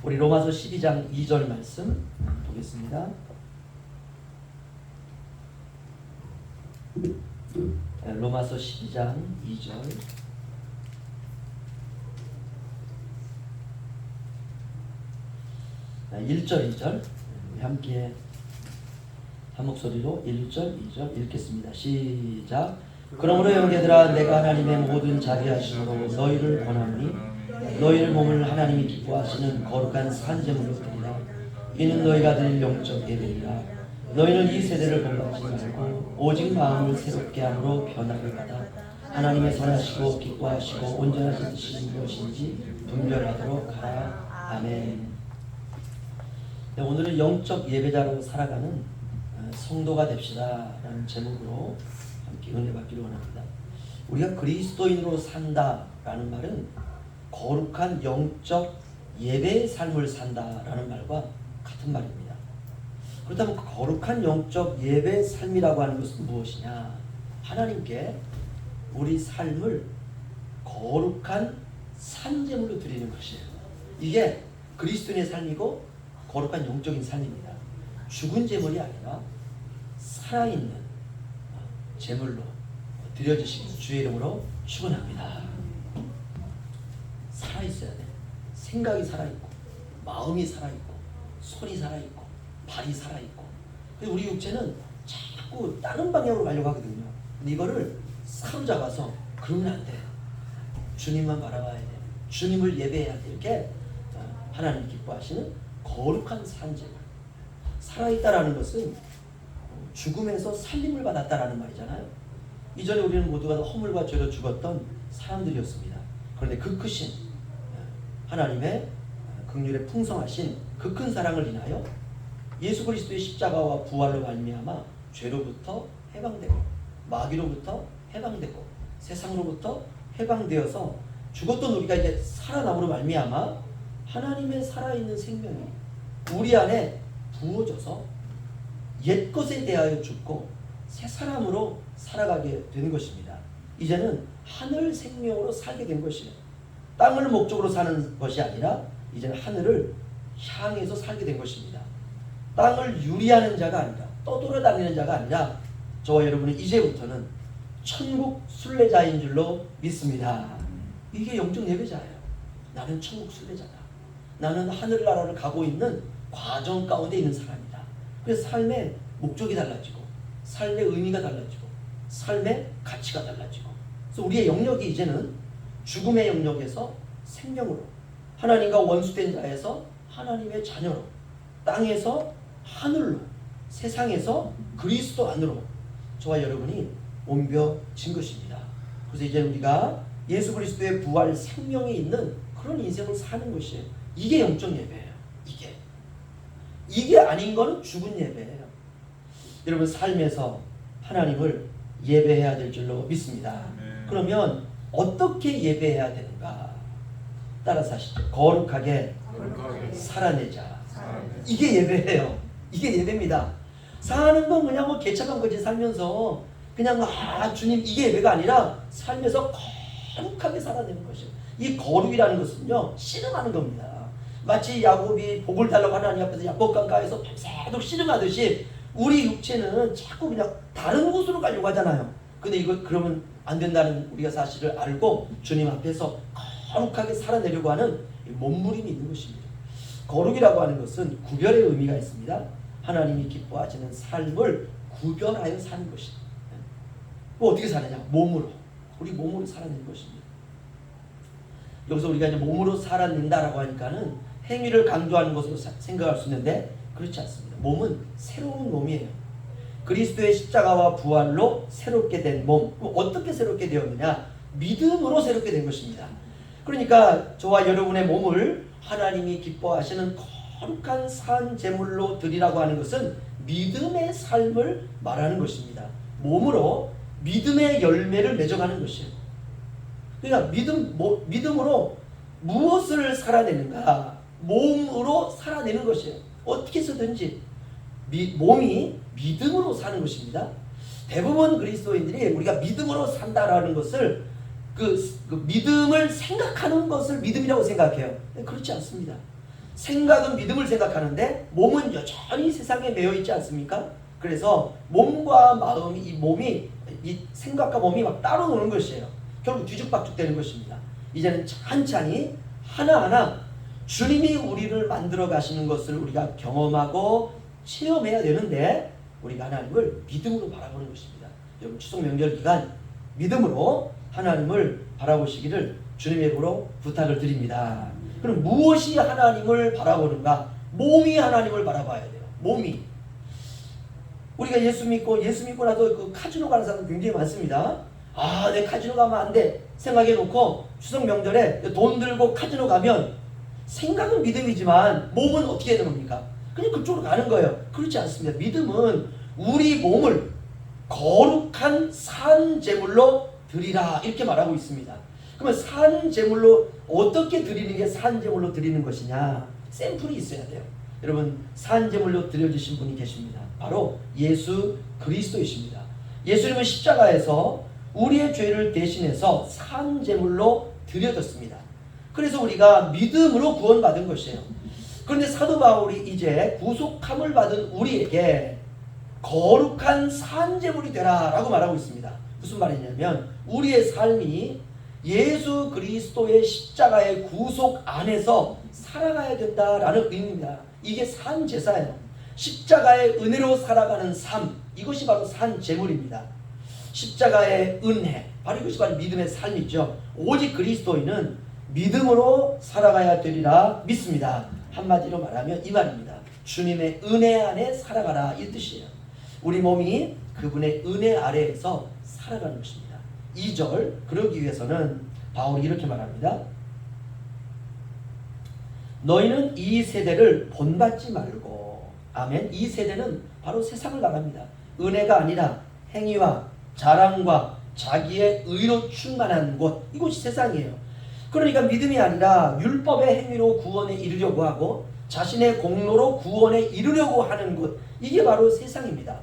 우리 로마서 12장 2절 말씀 보겠습니다. 로마서 12장 2절. 1절 2절 함께 한 목소리로 1절 2절 읽겠습니다. 시작. 그러므로 형제들아 내가 하나님의 모든 자비하심으로 너희를 권하노니 너희를 몸을 하나님이 기뻐하시는 거룩한 산제물로 드리라. 이는 너희가 드릴 영적 예배니라. 너희는 이 세대를 본받지 말고 오직 마음을 새롭게 함으로 변화를 받아 하나님의 선하시고 기뻐하시고 온전하신 뜻이 무엇인지 분별하도록 하라. 아멘. 네, 오늘은 영적 예배자로 살아가는 성도가 됩시다 라는 제목으로 함께 은혜 받기를 원합니다. 우리가 그리스도인으로 산다라는 말은 거룩한 영적 예배의 삶을 산다라는 말과 같은 말입니다. 그렇다면 그 거룩한 영적 예배의 삶이라고 하는 것은 무엇이냐? 하나님께 우리 삶을 거룩한 산제물로 드리는 것이에요. 이게 그리스도인의 삶이고 거룩한 영적인 삶입니다. 죽은 제물이 아니라 살아있는 제물로 드려지시기 주의 이름으로 축원합니다. 살아있어야 돼. 생각이 살아있고 마음이 살아있고 손이 살아있고 발이 살아있고. 우리 육체는 자꾸 다른 방향으로 가려고 하거든요. 근데 이거를 사로잡아서 그러면 안 돼. 주님만 바라봐야 돼. 주님을 예배해야 돼. 이렇게 하나님 기뻐하시는 거룩한 산제물. 살아있다라는 것은 죽음에서 살림을 받았다라는 말이잖아요. 이전에 우리는 모두가 허물과 죄로 죽었던 사람들이었습니다. 그런데 그 크신 하나님의 긍휼에 풍성하신 그 큰 사랑을 인하여 예수 그리스도의 십자가와 부활로 말미암아 죄로부터 해방되고 마귀로부터 해방되고 세상으로부터 해방되어서 죽었던 우리가 이제 살아남으로 말미암아 하나님의 살아있는 생명이 우리 안에 부어져서 옛것에 대하여 죽고 새 사람으로 살아가게 되는 것입니다. 이제는 하늘 생명으로 살게 된 것이에요. 땅을 목적으로 사는 것이 아니라 이제는 하늘을 향해서 살게 된 것입니다. 땅을 유리하는 자가 아니라 떠돌아다니는 자가 아니라 저와 여러분은 이제부터는 천국 순례자인 줄로 믿습니다. 이게 영적 예배자예요. 나는 천국 순례자다. 나는 하늘나라를 가고 있는 과정 가운데 있는 사람이다. 그래서 삶의 목적이 달라지고 삶의 의미가 달라지고 삶의 가치가 달라지고, 그래서 우리의 영역이 이제는 죽음의 영역에서 생명으로, 하나님과 원수된 자에서 하나님의 자녀로, 땅에서 하늘로, 세상에서 그리스도 안으로 저와 여러분이 옮겨진 것입니다. 그래서 이제 우리가 예수 그리스도의 부활 생명이 있는 그런 인생을 사는 것이에요. 이게 영적 예배예요. 이게 아닌 거는 죽은 예배예요. 여러분 삶에서 하나님을 예배해야 될 줄로 믿습니다. 그러면 어떻게 예배해야 되는가? 따라서 하시죠. 거룩하게 살아내자. 이게 예배예요. 이게 예배입니다. 사는 건 그냥 뭐 개척한 거지. 살면서 그냥 주님, 이게 예배가 아니라 삶에서 거룩하게 살아내는 것이에요. 이 거룩이라는 것은요, 씨름하는 겁니다. 마치 야곱이 복을 달라고 하나님 앞에서 야복강가에서 밤새도록 씨름하듯이 우리 육체는 자꾸 그냥 다른 곳으로 가려고 하잖아요. 근데 이거 그러면 안 된다는 우리가 사실을 알고 주님 앞에서 거룩하게 살아내려고 하는 몸부림이 있는 것입니다. 거룩이라고 하는 것은 구별의 의미가 있습니다. 하나님이 기뻐하시는 삶을 구별하여 사는 것입니다. 뭐 어떻게 사느냐? 몸으로. 우리 몸으로 살아내는 것입니다. 여기서 우리가 이제 몸으로 살아낸다라고 하니까는 행위를 강조하는 것으로 생각할 수 있는데 그렇지 않습니다. 몸은 새로운 몸이에요. 그리스도의 십자가와 부활로 새롭게 된 몸. 어떻게 새롭게 되었느냐? 믿음으로 새롭게 된 것입니다. 그러니까 저와 여러분의 몸을 하나님이 기뻐하시는 거룩한 산 제물로 드리라고 하는 것은 믿음의 삶을 말하는 것입니다. 몸으로 믿음의 열매를 맺어가는 것이에요. 그러니까 믿음으로 무엇을 살아내는가? 몸으로 살아내는 것이에요. 어떻게 해서든지 몸이 믿음으로 사는 것입니다. 대부분 그리스도인들이 우리가 믿음으로 산다라는 것을 그 믿음을 생각하는 것을 믿음이라고 생각해요. 그렇지 않습니다. 생각은 믿음을 생각하는데 몸은 여전히 세상에 매여 있지 않습니까? 그래서 몸과 마음이 이 생각과 몸이 막 따로 노는 것이에요. 결국 뒤죽박죽 되는 것입니다. 이제는 천천히 하나하나 주님이 우리를 만들어 가시는 것을 우리가 경험하고 체험해야 되는데 우리가 하나님을 믿음으로 바라보는 것입니다. 여러분 추석 명절 기간 믿음으로 하나님을 바라보시기를 주님의 이름으로 부탁을 드립니다. 그럼 무엇이 하나님을 바라보는가? 몸이 하나님을 바라봐야 돼요. 몸이. 우리가 예수 믿고 나도 그 카지노 가는 사람 굉장히 많습니다. 아, 내 카지노 가면 안 돼 생각해 놓고 추석 명절에 돈 들고 카지노 가면 생각은 믿음이지만 몸은 어떻게 되는 겁니까? 그냥 그쪽으로 가는 거예요. 그렇지 않습니다. 믿음은 우리 몸을 거룩한 산 제물로 드리라 이렇게 말하고 있습니다. 그러면 산 제물로 어떻게 드리는 게 산 제물로 드리는 것이냐? 샘플이 있어야 돼요. 여러분 산 제물로 드려주신 분이 계십니다. 바로 예수 그리스도이십니다. 예수님은 십자가에서 우리의 죄를 대신해서 산 제물로 드려졌습니다. 그래서 우리가 믿음으로 구원받은 것이에요. 그런데 사도 바울이 이제 구속함을 받은 우리에게 거룩한 산 제물이 되라 라고 말하고 있습니다. 무슨 말이냐면 우리의 삶이 예수 그리스도의 십자가의 구속 안에서 살아가야 된다라는 의미입니다. 이게 산 제사예요. 십자가의 은혜로 살아가는 삶, 이것이 바로 산 제물입니다. 십자가의 은혜, 바로 이것이 바로 믿음의 삶이죠. 오직 그리스도인은 믿음으로 살아가야 되리라 믿습니다. 한마디로 말하면 이 말입니다. 주님의 은혜 안에 살아가라 이 뜻이에요. 우리 몸이 그분의 은혜 아래에서 살아가는 것입니다. 2절 그러기 위해서는 바울이 이렇게 말합니다. 너희는 이 세대를 본받지 말고 아멘. 이 세대는 바로 세상을 나갑니다. 은혜가 아니라 행위와 자랑과 자기의 의로 충만한 곳 이곳이 세상이에요. 그러니까 믿음이 아니라 율법의 행위로 구원에 이르려고 하고 자신의 공로로 구원에 이르려고 하는 곳 이게 바로 세상입니다.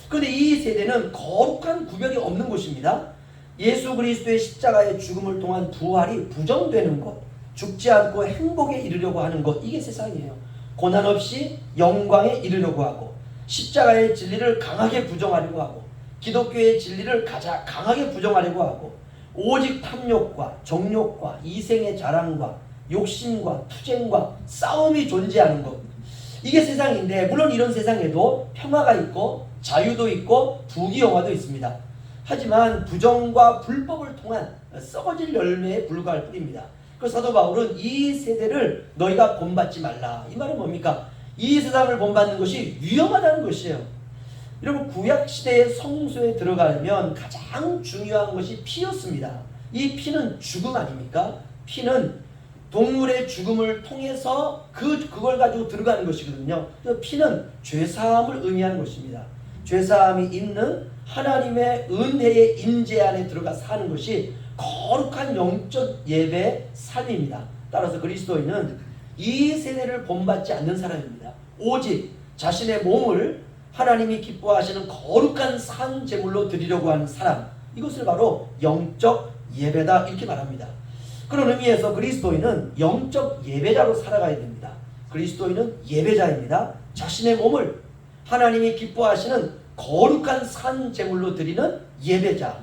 그런데 이 세대는 거룩한 구별이 없는 곳입니다. 예수 그리스도의 십자가의 죽음을 통한 부활이 부정되는 것, 죽지 않고 행복에 이르려고 하는 것 이게 세상이에요. 고난 없이 영광에 이르려고 하고 십자가의 진리를 강하게 부정하려고 하고 기독교의 진리를 가장 강하게 부정하려고 하고 오직 탐욕과 정욕과 이생의 자랑과 욕심과 투쟁과 싸움이 존재하는 것 이게 세상인데 물론 이런 세상에도 평화가 있고 자유도 있고 부귀영화도 있습니다. 하지만 부정과 불법을 통한 썩어질 열매에 불과할 뿐입니다. 그래서 사도 바울은 이 세대를 너희가 본받지 말라. 이 말은 뭡니까? 이 세상을 본받는 것이 위험하다는 것이에요. 여러분 구약시대의 성소에 들어가면 가장 중요한 것이 피였습니다. 이 피는 죽음 아닙니까? 피는 동물의 죽음을 통해서 그걸 가지고 들어가는 것이거든요. 피는 죄사함을 의미하는 것입니다. 죄사함이 있는 하나님의 은혜의 임재 안에 들어가 사는 것이 거룩한 영적 예배 삶입니다. 따라서 그리스도인은 이 세대를 본받지 않는 사람입니다. 오직 자신의 몸을 하나님이 기뻐하시는 거룩한 산 제물로 드리려고 하는 사람 이것을 바로 영적 예배다 이렇게 말합니다. 그런 의미에서 그리스도인은 영적 예배자로 살아가야 됩니다. 그리스도인은 예배자입니다. 자신의 몸을 하나님이 기뻐하시는 거룩한 산 제물로 드리는 예배자.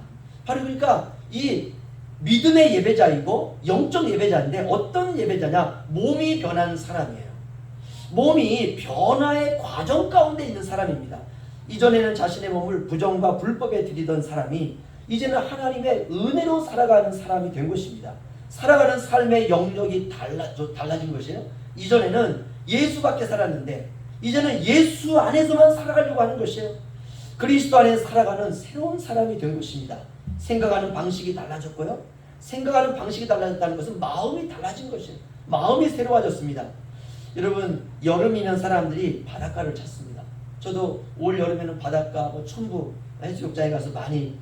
바로 그러니까 이 믿음의 예배자이고 영적 예배자인데 어떤 예배자냐? 몸이 변한 사람이에요. 몸이 변화의 과정 가운데 있는 사람입니다. 이전에는 자신의 몸을 부정과 불법에 드리던 사람이 이제는 하나님의 은혜로 살아가는 사람이 된 것입니다. 살아가는 삶의 영역이 달라진 것이에요. 이전에는 예수밖에 살았는데 이제는 예수 안에서만 살아가려고 하는 것이에요. 그리스도 안에 살아가는 새로운 사람이 된 것입니다. 생각하는 방식이 달라졌고요. 생각하는 방식이 달라졌다는 것은 마음이 달라진 것이에요. 마음이 새로워졌습니다. 여러분 여름이면 사람들이 바닷가를 찾습니다. 저도 올 여름에는 바닷가, 천부 해수욕장에 가서 많이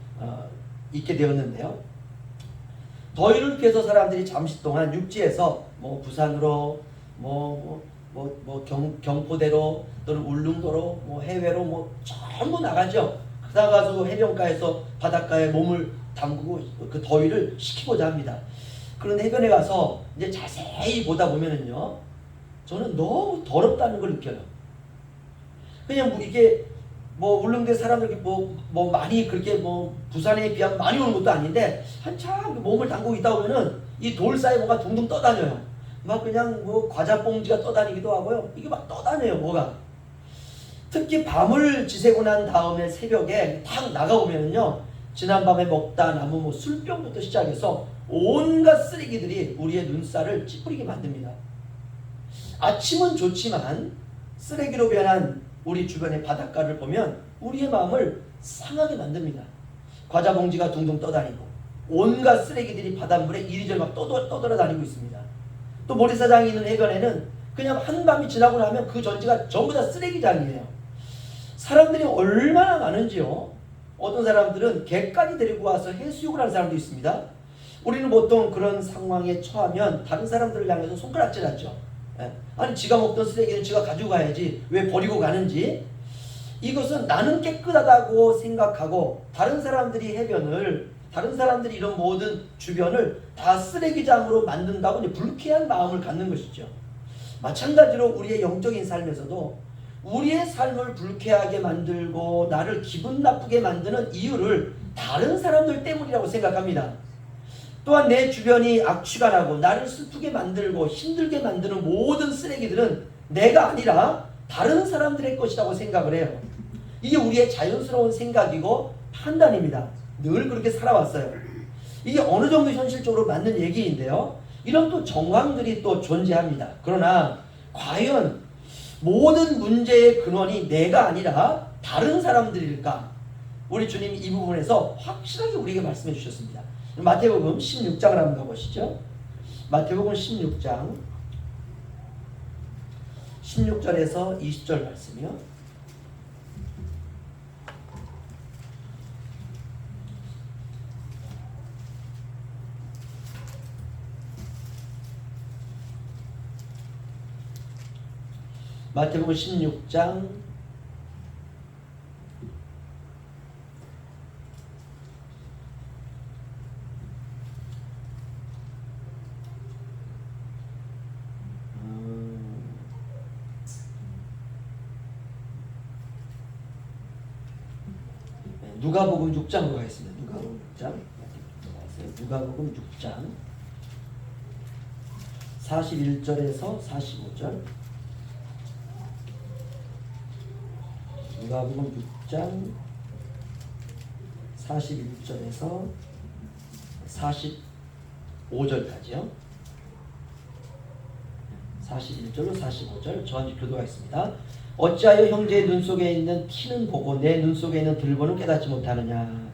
있게 되었는데요. 더위를 피해서 사람들이 잠시 동안 육지에서 부산으로 경포대로 또는 울릉도로 해외로 전부 나가죠. 나가서 해변가에서 바닷가에 몸을 담그고 그 더위를 식히고자 합니다. 그런데 해변에 가서 이제 자세히 보다 보면은요 저는 너무 더럽다는 걸 느껴요. 그냥 뭐 이게 뭐 울릉도 사람들이 뭐 많이 그렇게 뭐 부산에 비하면 많이 오는 것도 아닌데 한참 몸을 담그고 있다 보면은 이 돌 사이에 뭐가 둥둥 떠다녀요. 막 그냥 뭐 과자 봉지가 떠다니기도 하고요. 이게 막 떠다녀요, 뭐가. 특히 밤을 지새고 난 다음에 새벽에 탁 나가보면요, 지난밤에 먹다 남은 뭐 술병부터 시작해서 온갖 쓰레기들이 우리의 눈살을 찌푸리게 만듭니다. 아침은 좋지만 쓰레기로 변한 우리 주변의 바닷가를 보면 우리의 마음을 상하게 만듭니다. 과자 봉지가 둥둥 떠다니고 온갖 쓰레기들이 바닷물에 이리저리 막 떠돌아다니고 있습니다. 또 모래사장이 있는 해변에는 그냥 한밤이 지나고 나면 그 전지가 전부 다 쓰레기장이에요. 사람들이 얼마나 많은지요. 어떤 사람들은 개까지 데리고 와서 해수욕을 하는 사람도 있습니다. 우리는 보통 그런 상황에 처하면 다른 사람들을 향해서 손가락질하죠. 아니 지가 먹던 쓰레기는 지가 가지고 가야지 왜 버리고 가는지. 이것은 나는 깨끗하다고 생각하고 다른 사람들이 해변을, 다른 사람들이 이런 모든 주변을 다 쓰레기장으로 만든다고 불쾌한 마음을 갖는 것이죠. 마찬가지로 우리의 영적인 삶에서도 우리의 삶을 불쾌하게 만들고 나를 기분 나쁘게 만드는 이유를 다른 사람들 때문이라고 생각합니다. 또한 내 주변이 악취가 나고 나를 슬프게 만들고 힘들게 만드는 모든 쓰레기들은 내가 아니라 다른 사람들의 것이라고 생각을 해요. 이게 우리의 자연스러운 생각이고 판단입니다. 늘 그렇게 살아왔어요. 이게 어느 정도 현실적으로 맞는 얘기인데요. 이런 또 정황들이 또 존재합니다. 그러나 과연 모든 문제의 근원이 내가 아니라 다른 사람들일까? 우리 주님이 이 부분에서 확실하게 우리에게 말씀해 주셨습니다. 마태복음 16장을 한번 가보시죠. 마태복음 16장 16절에서 20절 말씀이요. 마태복음 16장 6장 누가복음 6장으로 가겠습니다. 누가복음 6장 누가복음 6장 41절에서 45절 누가복음 6장 41절에서 45절까지요. 41절로 45절 저한테 교도가 있습니다. 어찌하여 형제의 눈 속에 있는 티는 보고 내 눈 속에 있는 들보는 깨닫지 못하느냐.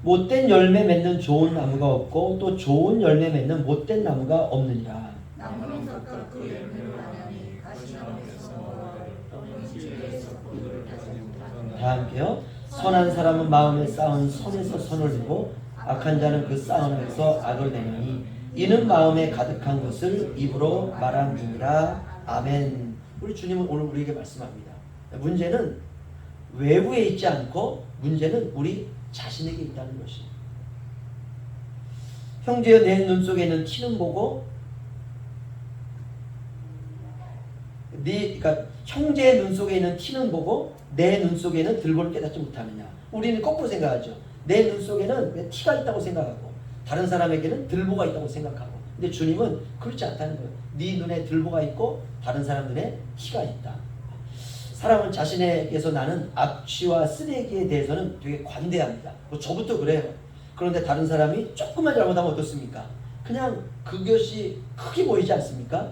못된 열매 맺는 좋은 나무가 없고 또 좋은 열매 맺는 못된 나무가 없느니라. 나무는 각각 그 열매로 하나니 가시나무에서 다 함께요. 선한 사람은 마음에 쌓은 선에서 선을 내고 악한 자는 그 쌓은 안에서 악을 내느니 이는 마음에 가득한 것을 입으로 말함이니라. 아멘. 우리 주님은 오늘 우리에게 말씀합니다. 문제는 외부에 있지 않고 문제는 우리 자신에게 있다는 것이에요. 형제여 내 눈 속에 있는 티는 보고 그러니까 형제의 눈 속에 있는 티는 보고 내 눈 속에는 들보를 깨닫지 못하느냐. 우리는 거꾸로 생각하죠. 내 눈 속에는 티가 있다고 생각하고 다른 사람에게는 들보가 있다고 생각하고. 근데 주님은 그렇지 않다는 거예요. 네 눈에 들보가 있고 다른 사람 눈에 티가 있다. 사람은 자신에게서 나는 악취와 쓰레기에 대해서는 되게 관대합니다. 뭐 저부터 그래요. 그런데 다른 사람이 조금만 잘못하면 어떻습니까? 그냥 그것이 크게 보이지 않습니까?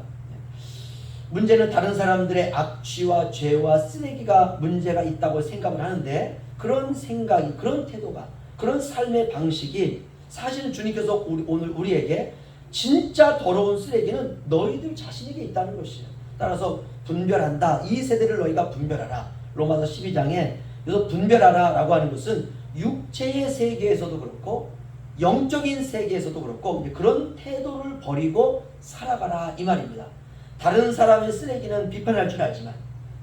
문제는 다른 사람들의 악취와 죄와 쓰레기가 문제가 있다고 생각을 하는데 그런 생각이, 그런 태도가, 그런 삶의 방식이 사실은 주님께서 오늘 우리에게 진짜 더러운 쓰레기는 너희들 자신에게 있다는 것이에요. 따라서 분별한다. 이 세대를 너희가 분별하라. 로마서 12장에 여기서 분별하라 라고 하는 것은 육체의 세계에서도 그렇고 영적인 세계에서도 그렇고 그런 태도를 버리고 살아가라 이 말입니다. 다른 사람의 쓰레기는 비판할 줄 알지만,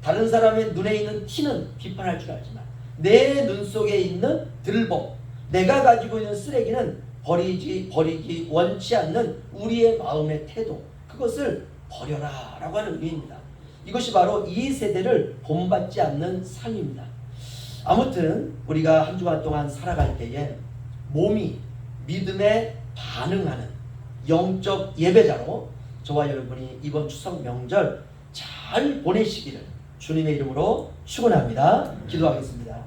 다른 사람의 눈에 있는 티는 비판할 줄 알지만, 내 눈 속에 있는 들보, 내가 가지고 있는 쓰레기는 버리기 원치 않는 우리의 마음의 태도, 그것을 버려라 라고 하는 의미입니다. 이것이 바로 이 세대를 본받지 않는 삶입니다. 아무튼 우리가 한 주간 동안 살아갈 때에 몸이 믿음에 반응하는 영적 예배자로 저와 여러분이 이번 추석 명절 잘 보내시기를 주님의 이름으로 축원합니다. 기도하겠습니다.